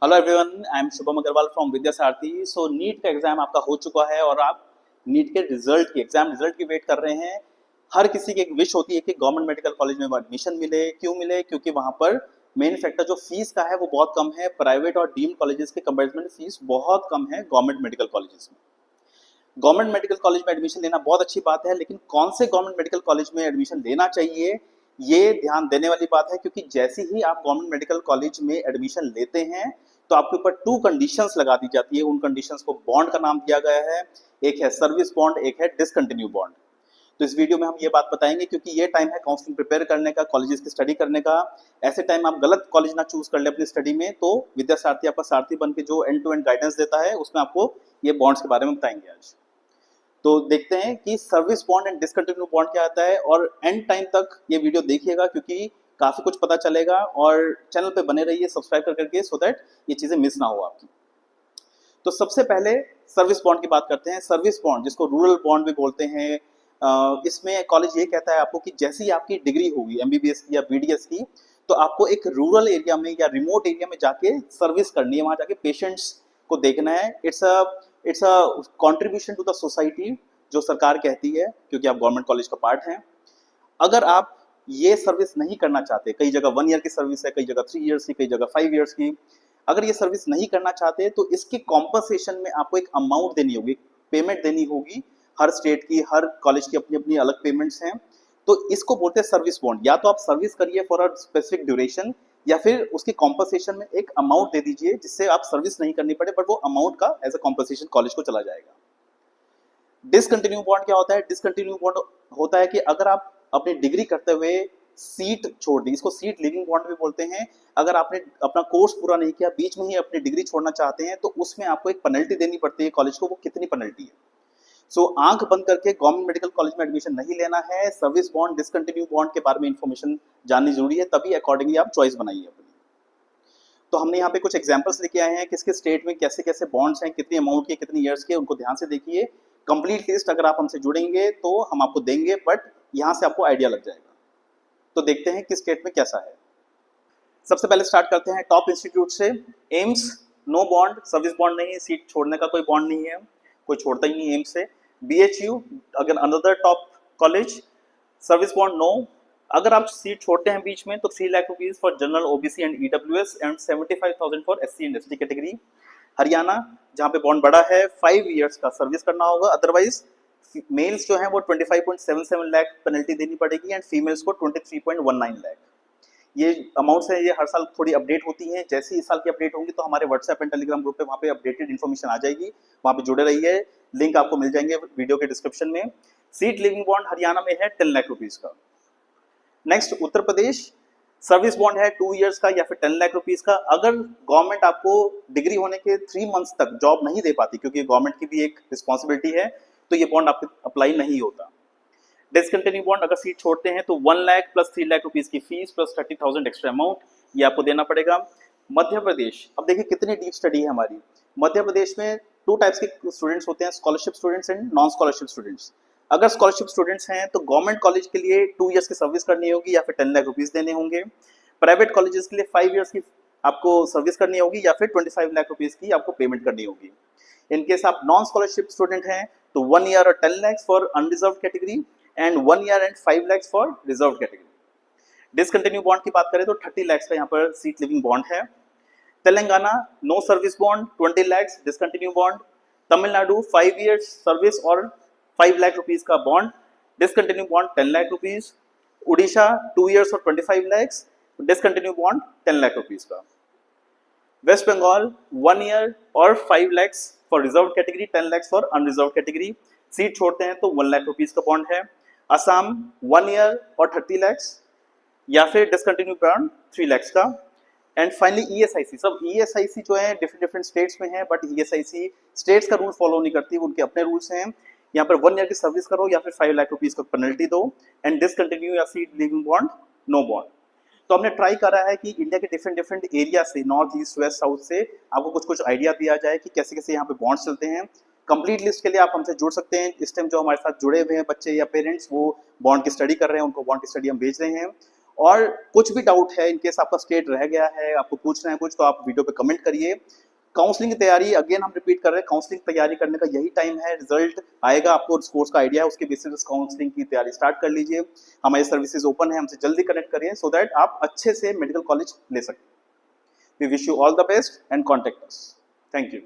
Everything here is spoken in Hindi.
Hello everyone, I am Shubham Agrawal from Vidya Sarathi. So NEET का एग्जाम आपका हो चुका है और आप नीट के एग्जाम रिजल्ट की वेट कर रहे हैं। हर किसी की एक विश होती है कि गवर्नमेंट मेडिकल कॉलेज में एडमिशन मिले। क्यों मिले? क्योंकि वहां पर मेन फैक्टर जो फीस का है वो बहुत कम है। प्राइवेट और डीम्ड कॉलेजेस के कंपेरिजन में फीस बहुत कम है गवर्नमेंट मेडिकल कॉलेजेस में। गवर्नमेंट मेडिकल कॉलेज में एडमिशन लेना बहुत अच्छी बात है, लेकिन कौन से गवर्नमेंट मेडिकल कॉलेज में एडमिशन लेना चाहिए ये ध्यान देने वाली बात है। क्योंकि जैसे ही आप गवर्नमेंट मेडिकल कॉलेज में एडमिशन लेते हैं तो आपके ऊपर 2 कंडीशंस लगा दी जाती है। उन कंडीशंस को बॉन्ड का नाम दिया गया है। एक है सर्विस बॉन्ड, एक है डिसकंटिन्यू बॉन्ड। तो इस वीडियो में हम ये बात बताएंगे क्योंकि ये टाइम है काउंसलिंग प्रिपेयर करने का, कॉलेजेस की स्टडी करने का। ऐसे टाइम आप गलत कॉलेज ना चूज कर ले अपनी स्टडी में, तो विद्या सारथी आपका सारथी बन के जो एंड टू एंड गाइडेंस देता है उसमें आपको ये बॉन्ड्स के बारे में बताएंगे आज। तो देखते हैं कि service bond and discontinue bond क्या आता है, और एंड टाइम तक ये वीडियो देखिएगा क्योंकि काफी कुछ पता चलेगा। और चैनल पे बने रहिए सब्सक्राइब करके, सो दैट ये चीजें मिस ना हो आपकी। तो सबसे पहले सर्विस बॉन्ड की बात करते हैं। सर्विस बॉन्ड, जिसको रूरल बॉन्ड भी बोलते हैं, इसमें कॉलेज ये कहता है आपको कि जैसी आपकी डिग्री होगी एमबीबीएस की या बीडीएस की, तो आपको एक रूरल एरिया में या रिमोट एरिया में जाके सर्विस करनी है, वहां जाके पेशेंट्स को देखना है। It's a contribution to the society, जो सरकार कहती है, क्योंकि आप गवर्नमेंट कॉलेज का पार्ट हैं। अगर आप ये सर्विस नहीं करना चाहते, कई जगह 1 ईयर की सर्विस है, कई जगह 3 ईयर्स की, कई जगह 5 ईयर्स की, अगर ये सर्विस नहीं करना चाहते तो इसके कॉम्पनसेशन में आपको एक अमाउंट देनी होगी, पेमेंट देनी होगी। हर स्टेट की, हर कॉलेज की अपनी अपनी अलग पेमेंट्स हैं। तो इसको बोलते हैं सर्विस बॉन्ड। या तो आप सर्विस करिए फॉर अ स्पेसिफिक ड्यूरेशन, या फिर उसकी कॉम्पनसेशन में एक अमाउंट दे दीजिए जिससे आप सर्विस नहीं करनी पड़े, बट वो अमाउंट का एज अ कॉम्पनसेशन कॉलेज को चला जाएगा। डिसकंटिन्यू बॉन्ड क्या होता है? डिसकंटिन्यू बॉन्ड होता है कि अगर आप अपनी डिग्री करते हुए सीट छोड़ दी, इसको सीट लीविंग बॉन्ड भी बोलते हैं। अगर आपने अपना कोर्स पूरा नहीं किया, बीच में ही अपनी डिग्री छोड़ना चाहते हैं, तो उसमें आपको एक पेनल्टी देनी पड़ती है कॉलेज को। वो कितनी पेनल्टी है? सो आंख बंद करके गवर्नमेंट मेडिकल कॉलेज में एडमिशन नहीं लेना है। सर्विस बॉन्ड, डिसकंटिन्यू बॉन्ड के बारे में इंफॉर्मेशन जाननी जरूरी है, तभी अकॉर्डिंगली आप चॉइस बनाइए अपनी। तो हमने यहाँ पे कुछ एग्जांपल्स लेके आए हैं, किसके स्टेट में कैसे कैसे बॉन्ड्स हैं, कितनी अमाउंट के, कितनी ईयर्स के, उनको ध्यान से देखिए। कंप्लीट लिस्ट अगर आप हमसे जुड़ेंगे तो हम आपको देंगे, बट यहाँ से आपको आइडिया लग जाएगा। तो देखते हैं किस स्टेट में कैसा है। सबसे पहले स्टार्ट करते हैं टॉप इंस्टीट्यूट से। AIIMS, no bond, service bond नहीं है, सीट छोड़ने का कोई बॉन्ड नहीं है, कोई छोड़ता ही नहीं एम्स से। बीएचयू, अगर another top college, service bond no. अगर आप सीट छोड़ते हैं बीच में तो 3 lakh rupees for general, OBC and EWS and 75,000 for SC and ST category. Haryana, जहां पे बॉन्ड बड़ा है, 5 इयर्स का सर्विस करना होगा। अदरवाइज मेल्स जो हैं वो 25.77 लाख पेनल्टी देनी पड़ेगी एंड फीमेल्स को 23.19 लाख। ये अमाउंट्स है, ये हर साल थोड़ी अपडेट होती हैं। जैसे इस साल की अपडेट होंगी तो हमारे व्हाट्सएप एंड टेलीग्राम ग्रुप पे वहाँ पे अपडेटेड इन्फॉर्मेशन आ जाएगी, वहाँ पे जुड़े रहिए। लिंक आपको मिल जाएंगे वीडियो के डिस्क्रिप्शन में। सीट लिविंग बॉन्ड हरियाणा में है 10 लाख रुपीज का। Next Uttar Pradesh, service bond है 2 इयर्स का या फिर 10 लाख रुपीज का। अगर गवर्नमेंट आपको डिग्री होने के 3 मंथ्स तक जॉब नहीं दे पाती, क्योंकि गवर्नमेंट की भी एक रिस्पॉन्सिबिलिटी है, तो ये बॉन्ड आपको अप्लाई नहीं होता। डिसकंटिन्यू बॉन्ड, अगर सीट छोड़ते हैं तो 1 लाख प्लस 3 लाख रुपीज की फीस प्लस 30,000 एक्स्ट्रा अमाउंट, ये आपको देना पड़ेगा। मध्य प्रदेश, अब देखिए कितनी डीप स्टडी है हमारी। मध्य प्रदेश में 2 टाइप्स के स्टूडेंट्स होते हैं, scholarship students and non scholarship students. अगर स्कॉलरशिप स्टूडेंट्स हैं तो गवर्नमेंट कॉलेज के लिए 2 इयर्स की सर्विस करनी होगी या फिर 10 लाख रुपीज देने होंगे। प्राइवेट कॉलेजेस के लिए 5 इयर्स की आपको सर्विस करनी होगी या फिर 25 लाख रुपीज की आपको पेमेंट करनी होगी। इनकेस आप नॉन स्कॉलरशिप स्टूडेंट हैं तो 1 ईयर और 10 lakh for unreserved category and 1 year and 5 lakh for reserved category. Discontinue bond की बात करें तो 30 लाख का यहाँ पर सीट लिविंग बॉन्ड है। Telangana, no service bond, 20 lakh discontinue bond. Tamil Nadu, 5 years service और 5 लाख रुपीज का bond, discontinue bond 10 lakh rupees. Orissa, 2 years और 25 lakh, discontinue bond 10 lakh rupees का। वेस्ट बंगाल, 1 ईयर और 5 lakh for reserved category, 10 lakh for unreserved category. Seat छोड़ते हैं तो 1 लाख रुपीज का बॉन्ड है। असम, 1 ईयर और 30 लाख या फिर डिसकंटिन्यू बॉन्ड 3 लाख का। एंड फाइनली ईएसआईसी, सब ईएसआईसी जो है डिफरेंट डिफरेंट स्टेट्स में है, बट ईएसआईसी स्टेट्स का रूल फॉलो नहीं करती, उनके अपने रूल्स हैं। यहाँ पर 1 ईयर की सर्विस करो या फिर 5 लाख रुपीज का पेनल्टी दो। एंड डिसकंटिन्यू या seat leaving bond, no bond. तो हमने ट्राई करा है कि इंडिया के डिफरेंट डिफरेंट एरिया से, नॉर्थ, ईस्ट, वेस्ट, साउथ से आपको कुछ कुछ आइडिया दिया जाए कि कैसे कैसे यहाँ पे बॉन्ड्स चलते हैं। कंप्लीट लिस्ट के लिए आप हमसे जुड़ सकते हैं। इस टाइम जो हमारे साथ जुड़े हुए हैं बच्चे या पेरेंट्स, वो बॉन्ड की स्टडी कर रहे हैं, उनको बॉन्ड की स्टडी हम भेज रहे हैं। और कुछ भी डाउट है, इनकेस आपका स्टेट रह गया है, आपको पूछना है कुछ, तो आप वीडियो पे कमेंट करिए। काउंसलिंग की तैयारी अगेन हम रिपीट कर रहे हैं, काउंसलिंग तैयारी करने का यही टाइम है, रिजल्ट आएगा, आपको कोर्स का आइडिया है, उसके बेसिस काउंसलिंग की तैयारी स्टार्ट कर लीजिए। हमारी सर्विसेज ओपन है, हमसे जल्दी कनेक्ट करिए सो दैट आप अच्छे से मेडिकल कॉलेज ले सकें। We wish you all the best and contact us. Thank you.